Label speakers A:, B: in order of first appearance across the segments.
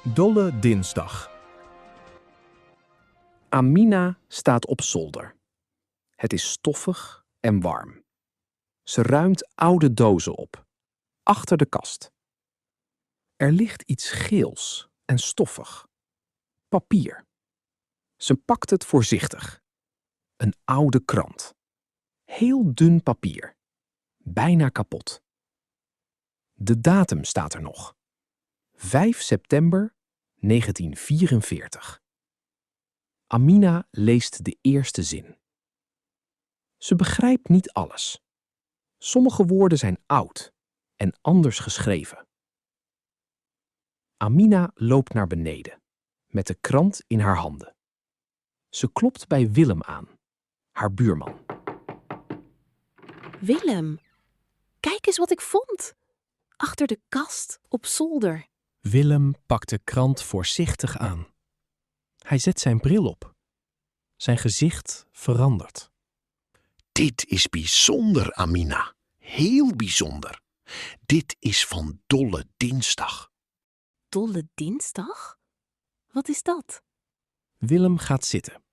A: Dolle dinsdag.
B: Amina staat op zolder. Het is stoffig en warm. Ze ruimt oude dozen op, achter de kast. Er ligt iets geels en stoffig. Papier. Ze pakt het voorzichtig. Een oude krant. Heel dun papier. Bijna kapot. De datum staat er nog. 5 september 1944. Amina leest de eerste zin. Ze begrijpt niet alles. Sommige woorden zijn oud en anders geschreven. Amina loopt naar beneden, met de krant in haar handen. Ze klopt bij Willem aan, haar buurman.
C: Willem, kijk eens wat ik vond. Achter de kast, op zolder.
A: Willem pakt de krant voorzichtig aan. Hij zet zijn bril op. Zijn gezicht verandert.
D: Dit is bijzonder, Amina. Heel bijzonder. Dit is van Dolle Dinsdag.
C: Dolle dinsdag? Wat is dat?
A: Willem gaat zitten.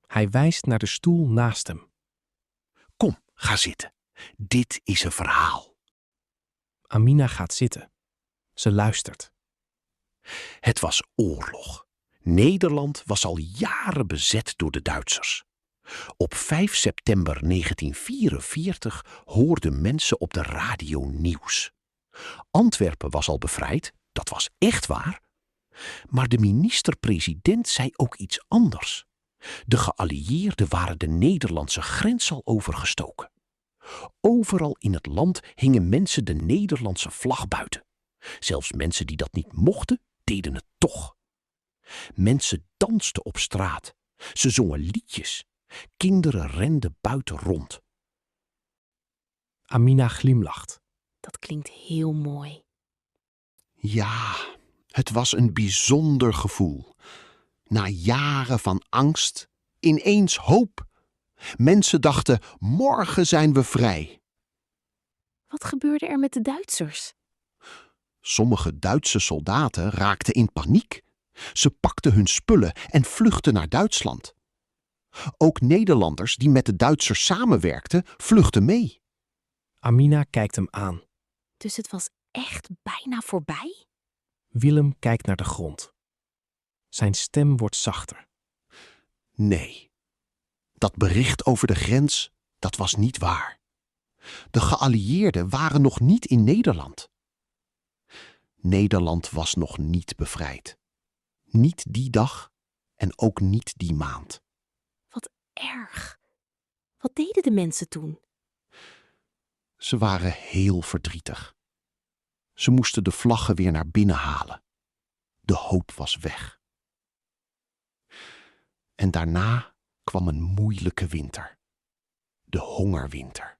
A: Hij wijst naar de stoel naast hem.
D: Kom, ga zitten. Dit is een verhaal.
A: Amina gaat zitten. Ze luistert.
D: Het was oorlog. Nederland was al jaren bezet door de Duitsers. Op 5 september 1944 hoorden mensen op de radio nieuws. Antwerpen was al bevrijd, dat was echt waar. Maar de minister-president zei ook iets anders. De geallieerden waren de Nederlandse grens al overgestoken. Overal in het land hingen mensen de Nederlandse vlag buiten. Zelfs mensen die dat niet mochten, deden het toch. Mensen dansten op straat. Ze zongen liedjes. Kinderen renden buiten rond.
A: Amina glimlacht.
C: Dat klinkt heel mooi.
D: Ja, het was een bijzonder gevoel. Na jaren van angst, ineens hoop. Mensen dachten, morgen zijn we vrij.
C: Wat gebeurde er met de Duitsers?
D: Sommige Duitse soldaten raakten in paniek. Ze pakten hun spullen en vluchtten naar Duitsland. Ook Nederlanders die met de Duitsers samenwerkten, vluchtten mee.
A: Amina kijkt hem aan.
C: Dus het was echt bijna voorbij?
A: Willem kijkt naar de grond. Zijn stem wordt zachter.
D: Nee, dat bericht over de grens, dat was niet waar. De geallieerden waren nog niet in Nederland. Nederland was nog niet bevrijd. Niet die dag en ook niet die maand.
C: Wat erg. Wat deden de mensen toen?
D: Ze waren heel verdrietig. Ze moesten de vlaggen weer naar binnen halen. De hoop was weg. En daarna kwam een moeilijke winter. De hongerwinter.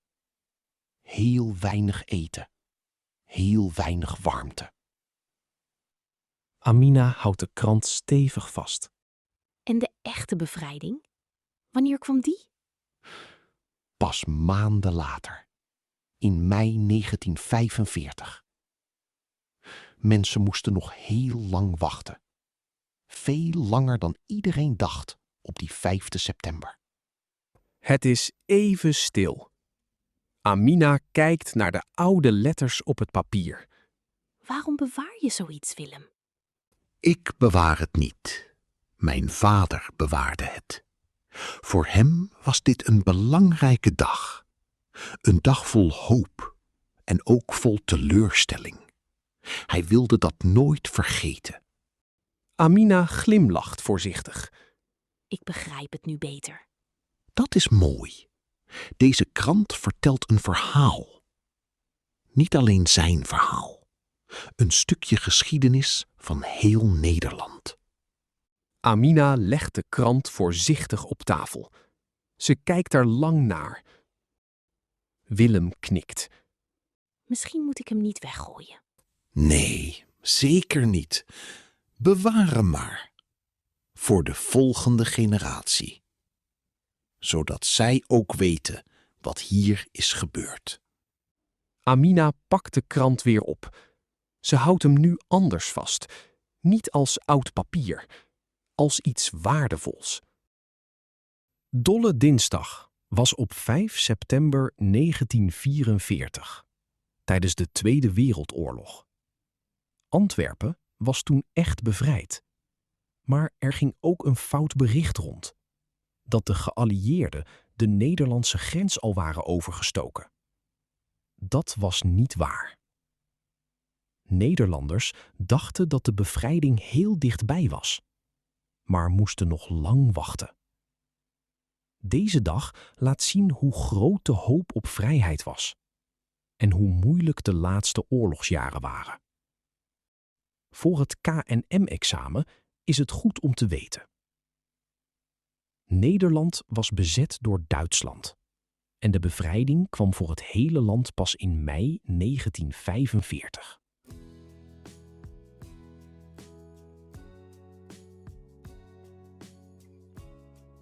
D: Heel weinig eten. Heel weinig warmte.
A: Amina houdt de krant stevig vast.
C: En de echte bevrijding? Wanneer kwam die?
D: Pas maanden later. In mei 1945. Mensen moesten nog heel lang wachten. Veel langer dan iedereen dacht op die 5 september.
B: Het is even stil. Amina kijkt naar de oude letters op het papier.
C: Waarom bewaar je zoiets, Willem?
D: Ik bewaar het niet. Mijn vader bewaarde het. Voor hem was dit een belangrijke dag. Een dag vol hoop en ook vol teleurstelling. Hij wilde dat nooit vergeten.
B: Amina glimlacht voorzichtig.
C: Ik begrijp het nu beter.
D: Dat is mooi. Deze krant vertelt een verhaal. Niet alleen zijn verhaal. Een stukje geschiedenis van heel Nederland.
B: Amina legt de krant voorzichtig op tafel. Ze kijkt er lang naar. Willem knikt.
C: Misschien moet ik hem niet weggooien.
D: Nee, zeker niet. Bewaar hem maar. Voor de volgende generatie. Zodat zij ook weten wat hier is gebeurd.
B: Amina pakt de krant weer op. Ze houdt hem nu anders vast. niet als oud papier, als iets waardevols.
A: Dolle Dinsdag was op 5 september 1944, tijdens de Tweede Wereldoorlog. Antwerpen was toen echt bevrijd. Maar er ging ook een fout bericht rond: dat de geallieerden de Nederlandse grens al waren overgestoken. Dat was niet waar. Nederlanders dachten dat de bevrijding heel dichtbij was, maar moesten nog lang wachten. Deze dag laat zien hoe groot de hoop op vrijheid was en hoe moeilijk de laatste oorlogsjaren waren. Voor het KNM-examen is het goed om te weten: Nederland was bezet door Duitsland en de bevrijding kwam voor het hele land pas in mei 1945.